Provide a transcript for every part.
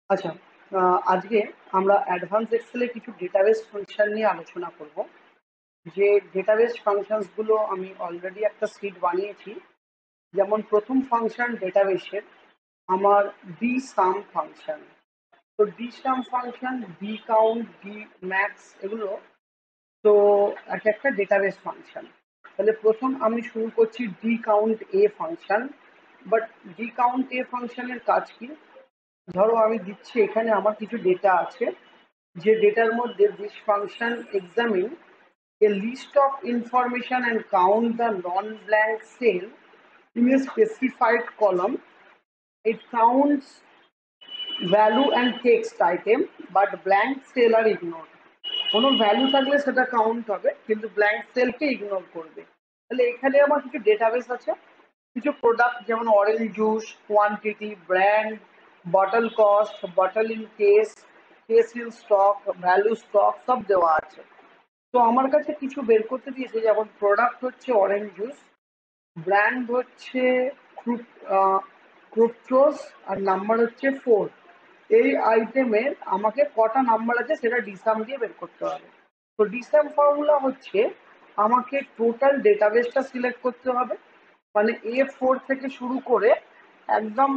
আচ্ছা, আজকে আমরা অ্যাডভান্স এক্সেলে কিছু ডেটাবেস ফাংশন নিয়ে আলোচনা করব। যে ডেটাবেস ফাংশনস গুলো আমি অলরেডি একটা সিট বানিয়েছি। যেমন প্রথম ফাংশন ডেটাবেসের আমার ডি সাম ফাংশন। তো D sum function, D count, D max, এগুলো তো এক একটা ডেটাবেস ফাংশন। তাহলে প্রথম আমি শুরু করছি D count A function. But D count A ফাংশনের কাজ কি? ধরো আমি দিচ্ছি, এখানে আমার কিছু ডেটা আছে, যে ডেটার মধ্যে this function examine a list of information and count the non-blank cell in a specified column. It counts value and text item, but blank cell are ignored. কোনো ভ্যালু থাকলে সেটা কাউন্ট হবে, কিন্তু ব্ল্যাঙ্ক সেলকে ইগনোর করবে। তাহলে এখানে আমার কিছু ডেটাবেস আছে, কিছু প্রোডাক্ট যেমন orange juice, quantity, brand, bottle cost, bottle in case, case in stock, value stock, সব দেওয়া আছে। তো আমার কাছে কিছু বের করতে দিয়েছে, যেমন প্রোডাক্ট হচ্ছে অরেঞ্জ জুস, ব্র্যান্ড হচ্ছে ক্রুক্টোজ, আর নাম্বার হচ্ছে 4। এই আইটেমের আমাকে কটা নাম্বার আছে সেটা ডিসাম দিয়ে বের করতে হবে। তো ডিসাম ফর্মুলা হচ্ছে, আমাকে টোটাল ডেটাবেসটা সিলেক্ট করতে হবে, মানে A4 থেকে শুরু করে একদম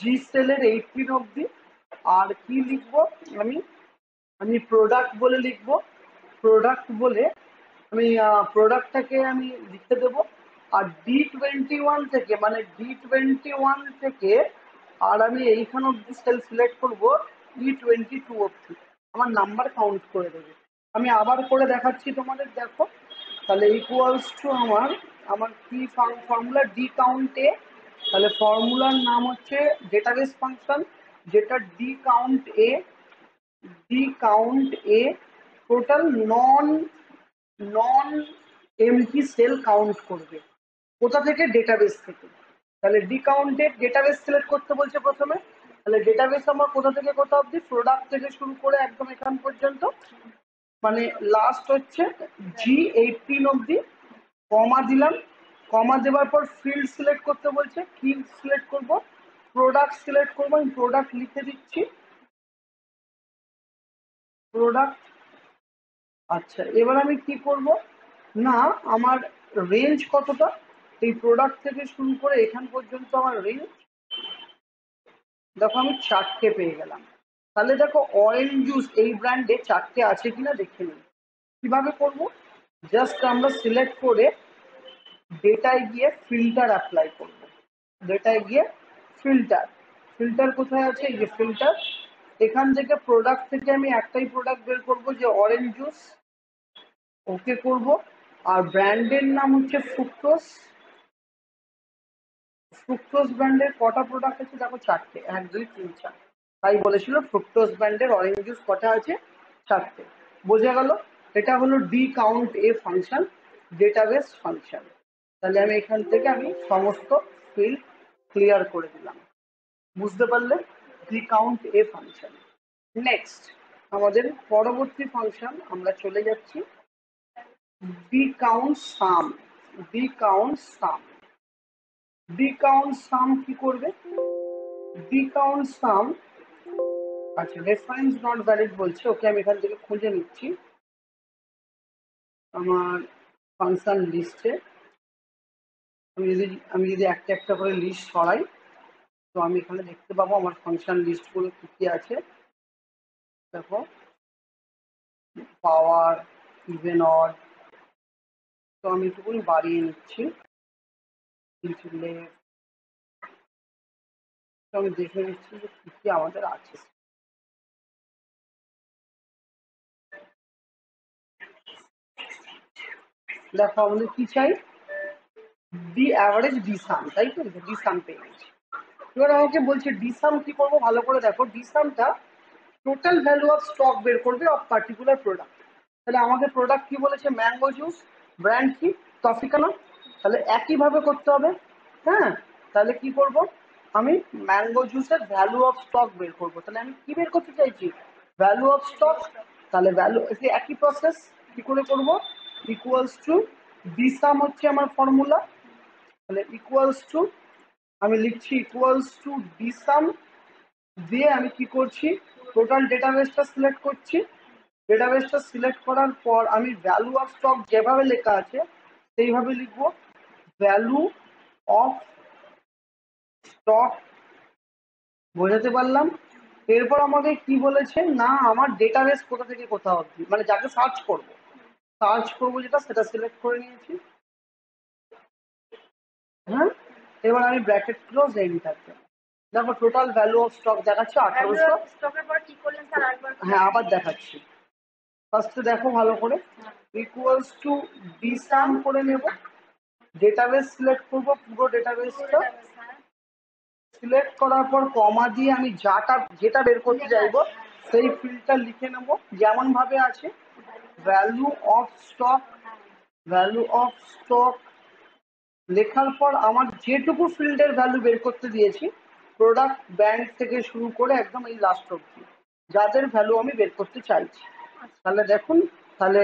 জি সেলের 18 অব্দি। আর কি লিখবো আমি? আমি প্রোডাক্ট বলে লিখবো। প্রোডাক্ট বলে আমি প্রোডাক্টটাকে আমি লিখতে দেবো। আর D21 থেকে, মানে D21 থেকে আর আমি এইখান অব্দি সেল সিলেক্ট করবো, E22 অব্দি আমার নাম্বার কাউন্ট করে দেবে। আমি আবার করে দেখাচ্ছি তোমাদের, দেখো। তাহলে ইকুয়ালস টু আমার আমার কি ফর্মুলা? ডি কাউন্টে। তাহলে ফর্মুলার নাম হচ্ছে ডেটাবেস ফাংশন, যেটা ডি কাউন্ট এ। ডি কাউন্ট এ টোটাল নন নন এমটি সেল কাউন্ট করবে। কোথা থেকে? ডেটাবেস থেকে। তাহলে ডি কাউন্টেড ডেটাবেস সিলেক্ট করতে বলছে প্রথমে। তাহলে ডেটাবেস আমার কোথা থেকে কোথা অব্দি? প্রোডাক্ট থেকে শুরু করে একদম এখান পর্যন্ত, মানে লাস্ট হচ্ছে G18 অব্দি। কমা দিলাম। কমা দেওয়ার পর ফিল্ড সিলেক্ট করতে বলছে, ফিল্ড সিলেক্ট করব, প্রোডাক্ট সিলেক্ট করবো। আমি প্রোডাক্ট লিখে দিচ্ছি, প্রোডাক্ট। আচ্ছা, এবার আমি কি করব না, আমার রেঞ্জ কতটা? এই প্রোডাক্ট থেকে শুরু করে এখান পর্যন্ত আমার রেঞ্জ, দেখো আমি 4টে পেয়ে গেলাম। তাহলে দেখো অরেঞ্জ জুস এই ব্র্যান্ডে 4টে আছে কিনা দেখে নিই। কিভাবে করব? জাস্ট আমরা সিলেক্ট করে ডেটায় গিয়ে ফিল্টার অ্যাপ্লাই করব। ডেটায় গিয়ে ফিল্টার, ফিল্টার কোথায় আছে? এই যে ফিল্টার। এখান থেকে প্রোডাক্ট থেকে আমি একটাই প্রোডাক্ট বের করবো, যে অরেঞ্জ জুস। ওকে করব। আর ব্র্যান্ডের নাম হচ্ছে ফ্রুক্টোজ। ফ্রুক্টোজ ব্র্যান্ডের কটা প্রোডাক্ট আছে? দেখো 4টে, 1 2 3 4। তাই বলেছিল ফ্রুক্টোজ ব্র্যান্ডের অরেঞ্জ জুস কটা আছে? 4টে। বোঝা গেল? এটা হলো D count A function, database function. তাহলে আমি এখান থেকে আমি সমস্ত ফিল্ড ক্লিয়ার করে দিলাম। বুঝতে পারলে? D count A function. Next আমাদের পরবর্তী ফাংশন আমরা চলে যাচ্ছি ডি কাউন্ট সাম। ডি কাউন্ট সাম। ডি কাউন্ট সাম কি করবে? ডি কাউন্ট সাম, আচ্ছা রেফারেন্স নট ভ্যালিড বলছে। ওকে, আমি এখান থেকে খুঁজে নিচ্ছি আমার ফাংশন লিস্টে। আমি যদি একটা একটা করে লিস্ট সরাই, তো আমি এখানে দেখতে পাবো আমার ফাংশন লিস্টগুলো কি কি আছে। দেখো, পাওয়ার, ইভেন অড। তো আমি একটুখানি বাড়িয়ে নিচ্ছি, তো আমি দেখে নিচ্ছি যে কি কি আমাদের আছে। দেখো আমাদের কি চাই? ডি অ্যাভারেজ ডি সাম, তাই তো? ডি সাম পেয়ে গেছি। এবার আমাকে বলছে ডি সাম কি করবো, ভালো করে দেখো। ডি সামটা টোটাল ভ্যালু অফ স্টক বের করবে অফ পার্টিকুলার প্রোডাক্ট। তাহলে আমাকে প্রোডাক্ট কি বলেছে? Mango juice. ব্র্যান্ড কি? ট্রপিকানা। তাহলে একইভাবে করতে হবে। হ্যাঁ, তাহলে কি করব? আমি ম্যাঙ্গো জুসের ভ্যালু অফ স্টক বের করবো। তাহলে আমি কি বের করতে চাইছি? Value of stock. তাহলে ভ্যালু, একই প্রসেস। কি করে করব? ইকুয়ালস টু ডি সাম হচ্ছে আমার ফর্মুলা। তাহলে ইকুয়ালস টু, আমি লিখছি ইকুয়ালস টু ডি সাম দিয়ে আমি কি করছি, টোটাল ডেটাবেসটা সিলেক্ট করছি। ডেটাবেসটা সিলেক্ট করার পর আমি ভ্যালু অফ স্টক যেভাবে লেখা আছে সেইভাবে লিখবো, ভ্যালু অফ স্টক। বোঝাতে পারলাম? এরপর আমাকে কি বলেছে না, আমার ডেটাবেস কোথা থেকে কোথাও অব্দি, মানে যাকে সার্চ করবো যেটা, সেটা সিলেক্ট করে নিয়েছি। হ্যাঁ, এবার আমি ব্র্যাকেট ক্লোজ এন্টার দেব। দেখো টোটাল ভ্যালু অফ স্টক দেখাচ্ছে 1800। হ্যাঁ, আবার দেখাচ্ছি। ফার্স্টে দেখো ভালো করে, ইকুয়ালস টু ডিসাম করে নেব। ডেটাবেস সিলেক্ট করবো, পুরো ডেটাবেসটা সিলেক্ট করার পর কমা দিয়ে আমি যেটা বের করতে চাইবো সেই ফিল্ডটা লিখে নেব যেমন ভাবে আছে, value of stock. Value of stock লেখার পর আমার যেটুকু ফিল্ডের ভ্যালু বের করতে দিয়েছি, প্রোডাক্ট ব্র্যান্ড থেকে শুরু করে একদম এই লাস্ট অব্দি যাদের ভ্যালু আমি বের করতে চাইছি। তাহলে দেখুন, তাহলে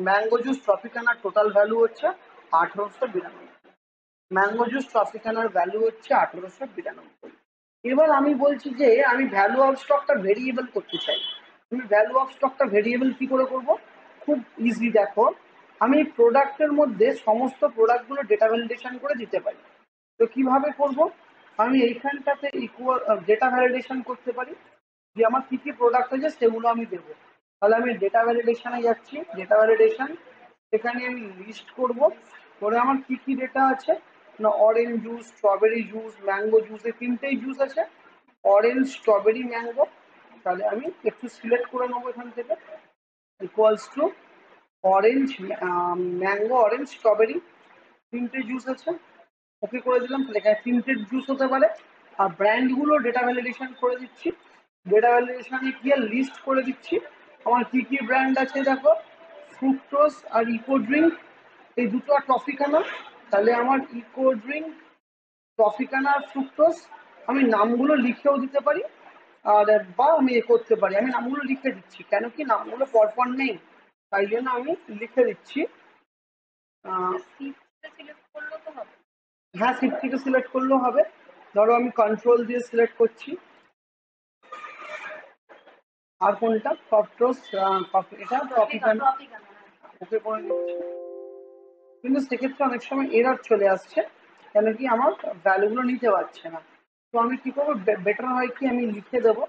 ম্যাঙ্গো জুস ট্রপিকানার টোটাল ভ্যালু হচ্ছে 1892। ম্যাঙ্গো জুস ট্রপিকানার ভ্যালু হচ্ছে 1892। এবার আমি বলছি যে আমি ভ্যালু অফ স্টকটা ভেরিয়েবল করতে চাই। আমি ভ্যালু অফ স্টকটা ভেরিয়েবল কি করে করব? খুব ইজি, দেখো আমি প্রোডাক্টের মধ্যে সমস্ত প্রোডাক্টগুলো ডেটা ভ্যালিডেশন করে দিতে পারি। তো কিভাবে করব? আমি এইখানটাতে ইকুয়াল ডেটা ভ্যালিডেশন করতে পারি, যে আমার কি কি প্রোডাক্ট আছে সেগুলো আমি দেবো। তাহলে আমি ডেটা ভ্যালিডেশনে যাচ্ছি, ডেটা ভ্যালিডেশন, এখানে আমি লিস্ট করব করে আমার কি কি ডেটা আছে না, orange juice, strawberry juice, mango juice, এই তিনটেই জুস আছে, অরেঞ্জ, স্ট্রবেরি, ম্যাঙ্গো। তাহলে আমি একটু সিলেক্ট করে নেবো এখান থেকে, equals to orange, mango, orange, strawberry, তিনটে জুস আছে। ওকে করে দিলাম, তাহলে এখানে তিনটে জুস হতে পারে। আর ব্র্যান্ডগুলো ডেটা ভ্যালিডেশন করে দিচ্ছি। ডেটা ভ্যালিডেশনে গিয়ে লিস্ট করে দিচ্ছি আমার কি কি ব্র্যান্ড আছে। দেখো, ফ্রুক্টোজ আর ইকো ড্রিঙ্ক, এই দুটো আর টফিকানা। তাহলে আমার ইকো ড্রিঙ্ক, টফিকানা আর ফ্রুক্টোজ, আমি নামগুলো লিখেও দিতে পারি। আর বা আমি এ করতে পারি, আমি নামগুলো লিখে দিচ্ছি, কেন কি নামগুলো পরপর নেই, তাই জন্য আমি লিখে দিচ্ছি। হ্যাঁ, শিফট থেকে সিলেক্ট করলেও হবে। ধরো আমি কন্ট্রোল দিয়ে সিলেক্ট করছি। আর কোনটা? ফ্রুক্টোজ, এটা ট্রপিকানা। ওকে করে দিচ্ছি। কিন্তু সেক্ষেত্রে অনেক সময় এরর চলে আসছে, কেন কি আমার ভ্যালুগুলো নিতে পারছে না। তো আমি কি করবো, বেটার হয় কি আমি লিখে দেবো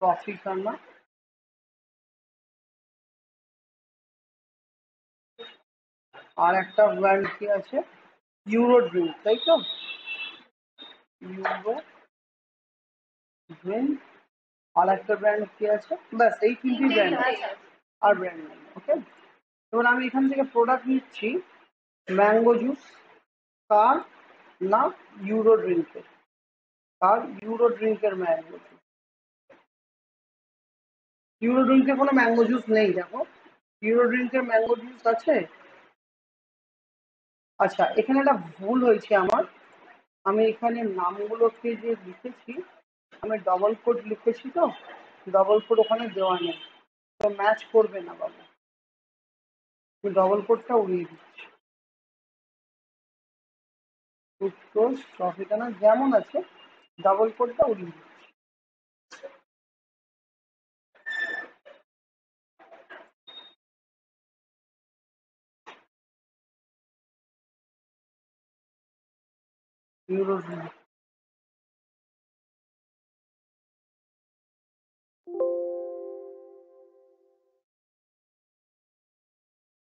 ট্রপিকানা, আর একটা ব্র্যান্ড কি আছে, ইউরো ড্রিঙ্ক, তাই তো? ইউরো ড্রিঙ্ক, আর একটা ব্র্যান্ড কি আছে, ব্যাস এই তিনটি ব্র্যান্ড আর ব্র্যান্ড নেই। ওকে, এবার আমি এখান থেকে প্রোডাক্ট নিচ্ছি ম্যাঙ্গো জুস, কার না ইউরো ড্রিঙ্কের, আর ইউরো ড্রিঙ্কের ম্যাঙ্গো জুস। ইউরো ড্রিঙ্কের কোনো ম্যাঙ্গো জুস নেই, দেখো ইউরো ড্রিঙ্কের ম্যাঙ্গো জুস আছে। আচ্ছা, এখানে একটা ভুল হয়েছে আমার, আমি এখানে নামগুলোকে যে লিখেছি, আমি ডবল কোড লিখেছি, তো ডবল কোড ওখানে দেওয়া নেই, তো ম্যাচ করবে না বাবু। ডবল কোডটা উড়িয়ে দিচ্ছি। সুক্রোজ, ট্রপিকানা যেমন আছে, ডবল কোডটা উড়িয়ে দিচ্ছি। Euro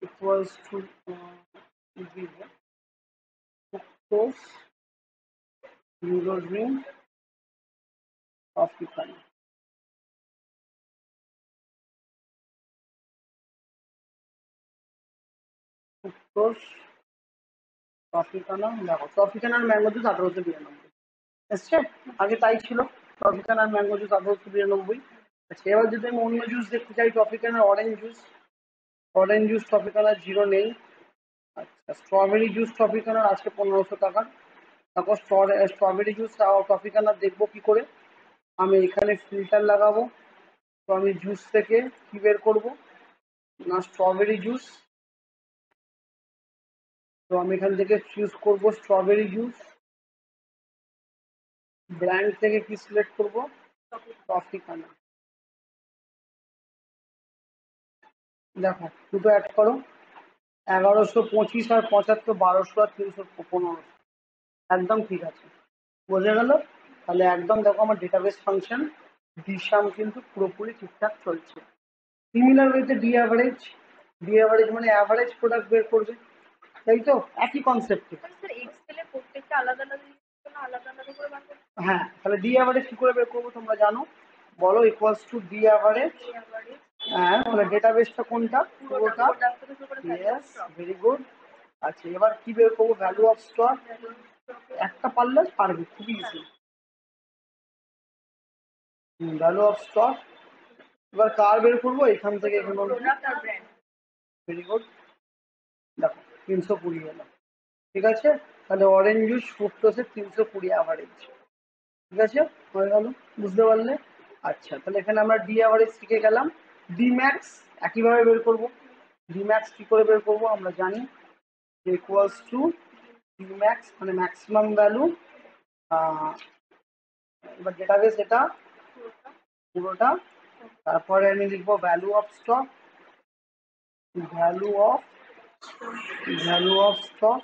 equals to fructose, euro drink, ট্রপিকানা। fructose, ট্রপিকানা, দেখো ট্রপিকানার ম্যাঙ্গো জুস 1892 এসছে, আগে তাই ছিল, ট্রপিকানার ম্যাঙ্গো জুস 1892। আচ্ছা, এবার যদি আমি অন্য জুস দেখতে চাই, ট্রপিকানার অরেঞ্জ জুস, অরেঞ্জ জুস ট্রপিকানার জিরো নেই। আচ্ছা, স্ট্রবেরি জুস ট্রপিকানার আছে 1500 টাকা। তারপর স্ট্রবেরি জুস ট্রপিকানার দেখবো কি করে, আমি এখানে ফিল্টার লাগাবো। তো আমি জুস থেকে কি বের করবো না, স্ট্রবেরি জুস, তো আমি এখান থেকে চুজ করবো স্ট্রবেরি জুস। ব্র্যান্ড থেকে কি সিলেক্ট করবো? ট্রপিকানা। দেখো দুটো অ্যাড করো, 1125 আর 75, 1200 আর 315। একদম ঠিক আছে, বোঝা গেল। তাহলে একদম দেখো আমার ডেটাবেস ফাংশন ডিসাম কিন্তু পুরোপুরি ঠিকঠাক চলছে। সিমিলার ওয়েতে ডি অ্যাভারেজ, ডি অ্যাভারেজ মানে অ্যাভারেজ প্রোডাক্ট বের করবে, তাই তো? একই কনসেপ্টে। হ্যাঁ, তাহলে ডি অ্যাভারেজ কি করে বের করবো তোমরা জানো, বলো ইকুয়ালস টু ডি অ্যাভারেজ। হ্যাঁ, তাহলে ডেটাবেসটা কোনটা? পুরোটা। Yes, very good. আচ্ছা, এবার কি বের করবো? Value of stock. একটা পারলে পারবে, খুবই ইজি। Value of stock. এবার কার বের করবো? এখান থেকে এখানে। Very good. দেখো 320 এলো, ঠিক আছে। তাহলে অরেঞ্জ জুস ফ্রুক্টোসে 320 অ্যাভারেজ, ঠিক আছে, হয়ে গেল, বুঝতে পারলে? আচ্ছা, তাহলে এখানে আমরা ডি অ্যাভারেজ শিখে গেলাম। ডি ম্যাক্স একইভাবে বের করবো। ডি ম্যাক্স কি করে বের করবো আমরা জানি, ইকুয়ালস টু ডি ম্যাক্স মানে ম্যাক্সিমাম ভ্যালু। এবার ডেটাবেস এটা পুরোটা। তারপরে আমি লিখবো value of stock, value of value of stock.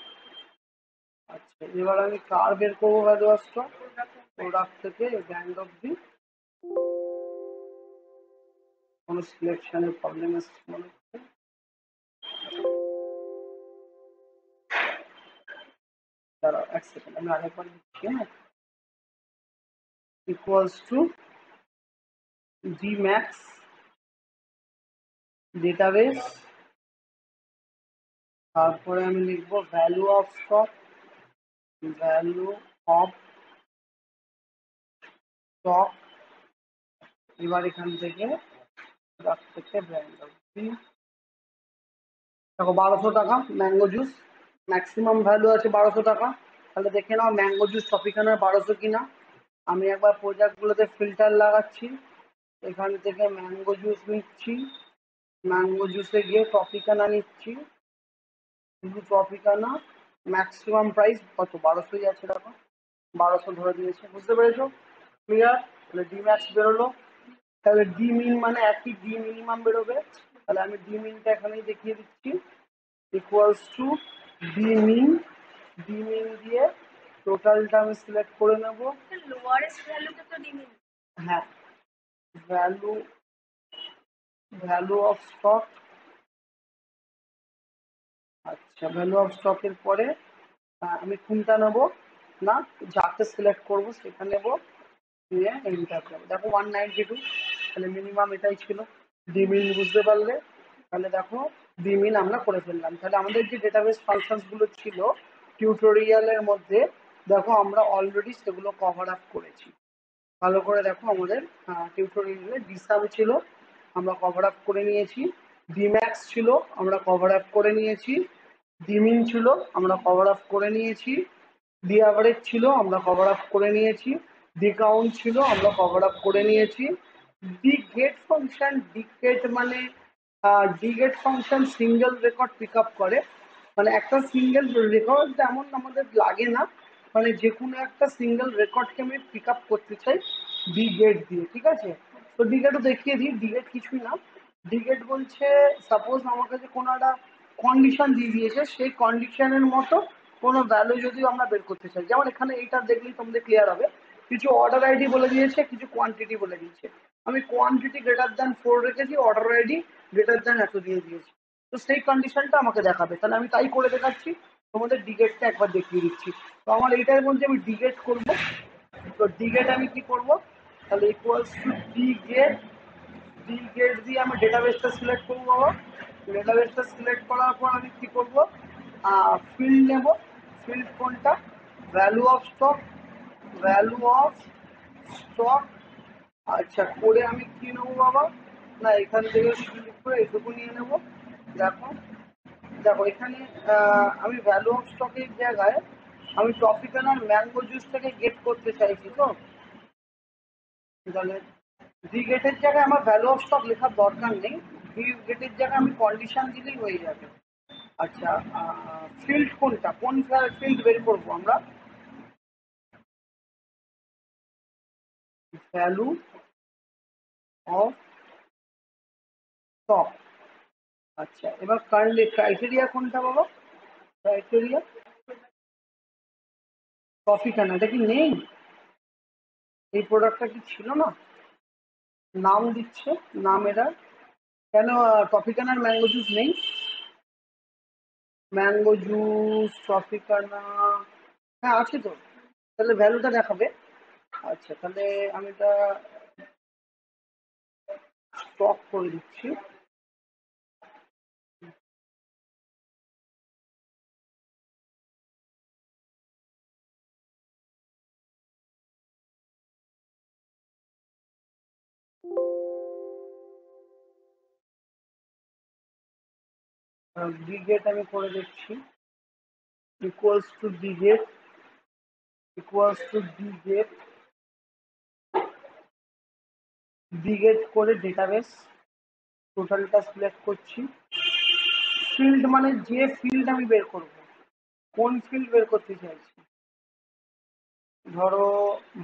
আচ্ছা, এবার আমি কার বের করবো? ভ্যালু অফ স্টক প্রোডাক্ট থেকে ব্র্যান্ড অব্দি। কোনো সিলেকশনের প্রবলেম আছে মনে হচ্ছে? দাঁড়াও এক সেকেন্ড, আমি আরেকবার লিখছি। হ্যাঁ, equals to G max database, তারপরে আমি লিখবো value of stock, value of stock. এবার এখান থেকে প্রোডাক্ট থেকে ব্র্যান্ড অব্দি। দেখো 1200 টাকা ম্যাঙ্গো জুস, ম্যাক্সিমাম ভ্যালু আছে 1200 টাকা। তাহলে দেখে নাও ম্যাঙ্গো জুস টপিকানার 1200 কিনা। আমি একবার প্রোডাক্টগুলোতে ফিল্টার লাগাচ্ছি, এখান থেকে ম্যাঙ্গো জুস নিচ্ছি, ম্যাঙ্গো জুসে গিয়ে টপিকানা নিচ্ছি, শুধু টপিকানা। ম্যাক্সিমাম প্রাইস কত? 1200ই আছে, দেখো 1200 ধরে দিয়েছে, বুঝতে পেরেছো? ক্লিয়ার? তাহলে ডি ম্যাক্স বেরোলো। তাহলে ডি মিন মানে একই ডি মিনিমাম বেরোবে। তাহলে আমি ডি মিনটা এখানেই দেখিয়ে দিচ্ছি, equals to D min. D min দিয়ে টোটালটা আমি সিলেক্ট করে নেব। হ্যাঁ, ভ্যালু ভ্যালু অফ স্টক। আচ্ছা, ভ্যালু অফ স্টকের পরে আমি কোনটা নেব না, যাকে সিলেক্ট করব সেটা নেব, নিয়ে এন্টার করবো। দেখো 192, তাহলে মিনিমাম এটাই ছিল। ডিমিন বুঝতে পারলে? তাহলে দেখো ডিমিন আমরা করে ফেললাম। তাহলে আমাদের যে ডেটাবেস ফাংশনস গুলো ছিল টিউটোরিয়ালের মধ্যে, দেখো আমরা অলরেডি সেগুলো কভার আপ করেছি। ভালো করে দেখো, আমাদের টিউটোরিয়ালে ডিসাম ছিল, আমরা কভার আপ করে নিয়েছি। ডিম্যাক্স ছিল, আমরা কভার আপ করে নিয়েছি। ডিমিন ছিল, আমরা কভার আপ করে নিয়েছি। ডি অ্যাভারেজ ছিল, আমরা কভার আপ করে নিয়েছি। ডি কাউন্ট ছিল, আমরা কভার আপ করে নিয়েছি। D get function, D get মানে D get function single record pick up করে, মানে একটা সিঙ্গেল রেকর্ড তেমন আমাদের লাগে না, মানে যে কোনো একটা সিঙ্গেল রেকর্ডকে আমি পিক আপ করতে চাই ডি গেট দিয়ে, ঠিক আছে? তো ডি গেটও দেখিয়ে দিই। ডি গেট কিছুই না, ডি গেট বলছে সাপোজ আমার কাছে কোনো একটা কন্ডিশন দিয়ে দিয়েছে, সেই কন্ডিশনের মতো কোনো ভ্যালু যদি আমরা বের করতে চাই, যেমন এখানে এইটা দেখলেই তোমাদের ক্লিয়ার হবে, কিছু অর্ডার আইডি বলে দিয়েছে, কিছু কোয়ান্টিটি বলে দিয়েছে। আমি কোয়ান্টিটি গ্রেটার দ্যান 4 রেখেছি, অর্ডার আইডি গ্রেটার দ্যান এত দিয়ে দিয়েছি, তো সেই কন্ডিশনটা আমাকে দেখাবে। তাহলে আমি তাই করে দেখাচ্ছি, তোমাদের ডিগেটটা একবার দেখিয়ে দিচ্ছি। তো আমার এইটার মধ্যে আমি ডিগেট করবো। তো ডিগেট আমি কি করব, তাহলে ইকুয়ালস টু ডিগেট। ডিগেট দিয়ে আমি ডেটাবেসটা সিলেক্ট করবো বাবা। ডেটাবেসটা সিলেক্ট করার পর আমি কি করব, ফিল্ড নেব। ফিল্ড কোনটা? Value of stock, value of stock. আচ্ছা, করে আমি কি নেবো বাবা, না এখান থেকে সিলেক্ট করে এটুকু নিয়ে নেবো। দেখো দেখো এখানে আমি ভ্যালু অফ স্টকের জায়গায় আমি টপিক্যাল আর ম্যাঙ্গো জুসটাকে গেট করতে চাইছি। তো তাহলে ডি গেটের জায়গায় আমার ভ্যালু অফ স্টক লেখার দরকার নেই, ডি গেটের জায়গায় আমি কন্ডিশন দিলেই হয়ে যাবে। আচ্ছা, ফিল্ড কোনটা, কোন ফিল্ড বের করবো আমরা? Value of stock. আচ্ছা, এবার ক্রাইটেরিয়া কোনটা বাবা? ক্রাইটেরিয়া ট্রপিকানা, এটা কি নেই? এই প্রোডাক্টটা কি ছিল না? নাম দিচ্ছে, নাম এরা কেন? ট্রপিকানার ম্যাঙ্গো জুস নেই? ম্যাঙ্গো জুস ট্রপিকানা, হ্যাঁ আছে তো। তাহলে ভ্যালুটা দেখাবে। আচ্ছা, তাহলে আমি এটা স্টক করে দিচ্ছি। ডিগেট আমি করে দিচ্ছি, equals to ডিগেট, equals to D get, ডিগেট করে ডেটাবেস টোটালটা সিলেক্ট করছি। ফিল্ড মানে যে ফিল্ড আমি বের করব, কোন ফিল্ড বের করতে চাইছি? ধরো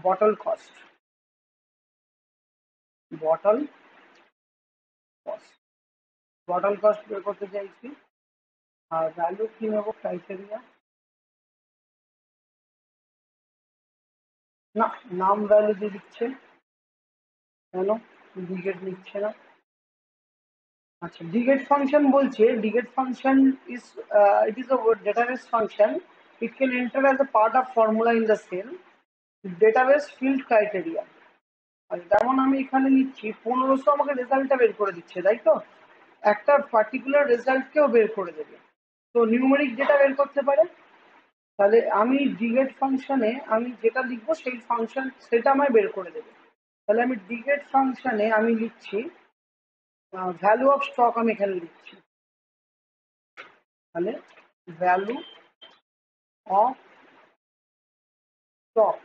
bottle cost, bottle cost, bottle cost বের করতে চাইছি। আর ভ্যালু কি নেবো? ক্রাইটেরিয়া না, নাম ভ্যালু দিয়ে দিচ্ছে কেন? ডিগেট নিচ্ছে না। আচ্ছা, ডিগেট ফাংশন বলছে, D get function is it is a database function. It can enter as a part of formula in the cell database field criteria. আর যেমন আমি এখানে নিচ্ছি 1500, আমাকে রেজাল্টটা বের করে দিচ্ছে, তাই তো? একটা পার্টিকুলার রেজাল্টকেও বের করে দেবে, তো নিউমেরিক ডেটা বের করতে পারে। তাহলে আমি ডিগেট ফাংশনে আমি যেটা লিখবো সেই ফাংশন সেটা আমায় বের করে দেবে। তাহলে আমি ডিগেট ফাংশনে আমি লিখছি ভ্যালু অফ স্টক, আমি এখানে লিখছি। তাহলে value of stock,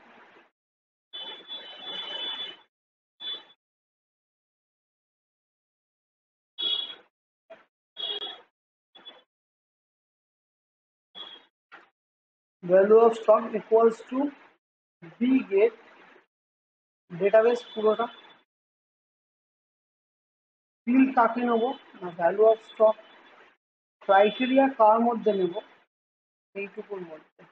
value of stock equals to D get database পুরোটা। ফিল্ড কাকে নেবো না ভ্যালু অফ স্টক, ক্রাইটেরিয়া কার মধ্যে নেব? এইটুকুর মধ্যে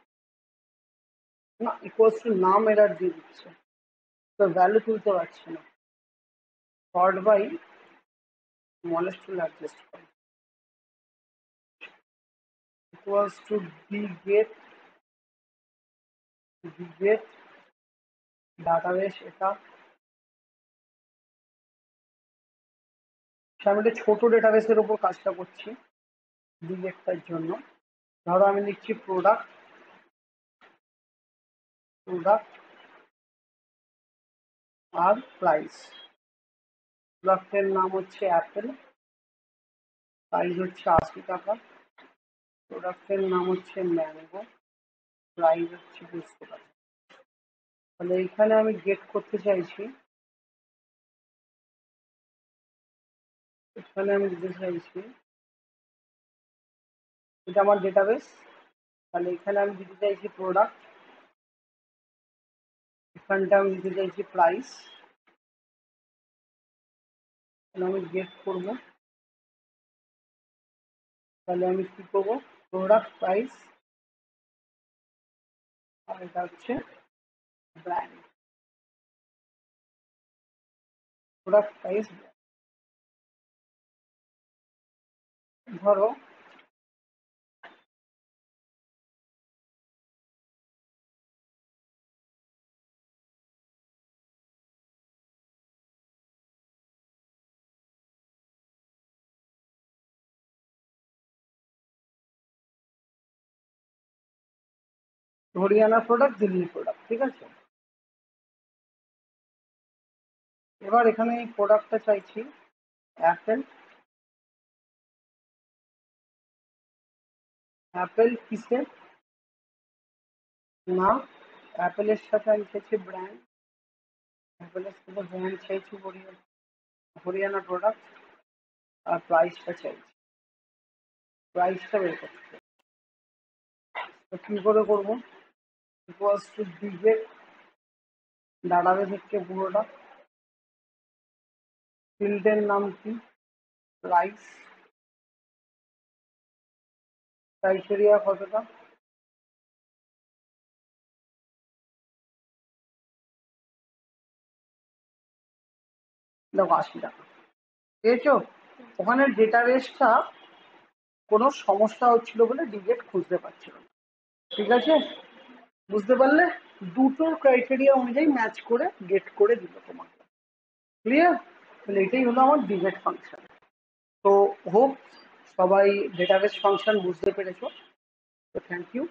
না, ইকুয়ালস টু নাম এরার দিয়ে দিচ্ছে, তো ভ্যালু তুলতে পারছে না। Sort by smallest to largest equals to D get, D get database এটা। আমি একটা ছোট ডেটাবেসের উপর কাজটা করছি ডিগেটটার জন্য। ধরো আমি লিখছি প্রোডাক্ট, প্রোডাক্ট আর প্রাইস। প্রোডাক্টের নাম হচ্ছে অ্যাপেল, প্রাইস হচ্ছে 80 টাকা। প্রোডাক্টের নাম হচ্ছে ম্যাঙ্গো, প্রাইস হচ্ছে 200 টাকা। তাহলে এইখানে আমি গেট করতে চাইছি, এখানে আমি দিতে চাইছি, এটা আমার ডেটাবেস। তাহলে এখানে আমি দিতে চাইছি প্রোডাক্ট, এখানটা আমি দিতে চাইছি প্রাইস। তাহলে আমি গেট করবো, তাহলে আমি কি করবো? প্রোডাক্ট প্রাইস, আর এটা হচ্ছে ব্র্যান্ড, প্রোডাক্ট প্রাইস। ধরো হরিয়ানা প্রোডাক্ট, দিল্লি প্রোডাক্ট, ঠিক আছে। এবার এখানে এই প্রোডাক্টটা চাইছি অ্যাপেল। অ্যাপেল কিসের না? অ্যাপেলের সাথে আমি চাইছি ব্র্যান্ড, অ্যাপেলের সাথে ব্র্যান্ড চাইছি হরিয়ানা, হরিয়ানা প্রোডাক্ট। আর প্রাইসটা চাইছি, প্রাইসটা বের করতে হবে। তো কি করে করবো? ইকুয়ালস টু ডিগেট ডাটাবেস হচ্ছে পুরোটা, ফিল্ডের নাম কি, প্রাইস, ক্রাইটেরিয়া কতটা, দেখো 80 টাকা, পেয়েছো? ওখানে ডেটাবেসটা কোনো সমস্যা হচ্ছিল বলে ডিগেট খুঁজতে পারছিল না। ঠিক আছে, বুঝতে পারলে? দুটোর ক্রাইটেরিয়া অনুযায়ী ম্যাচ করে গেট করে দিল তোমাকে। ক্লিয়ার? তাহলে এটাই হলো আমার ডিগেট ফাংশন। তো হোপ সবাই ডেটাবেস ফাংশন বুঝতে পেরেছো। তো থ্যাংক ইউ।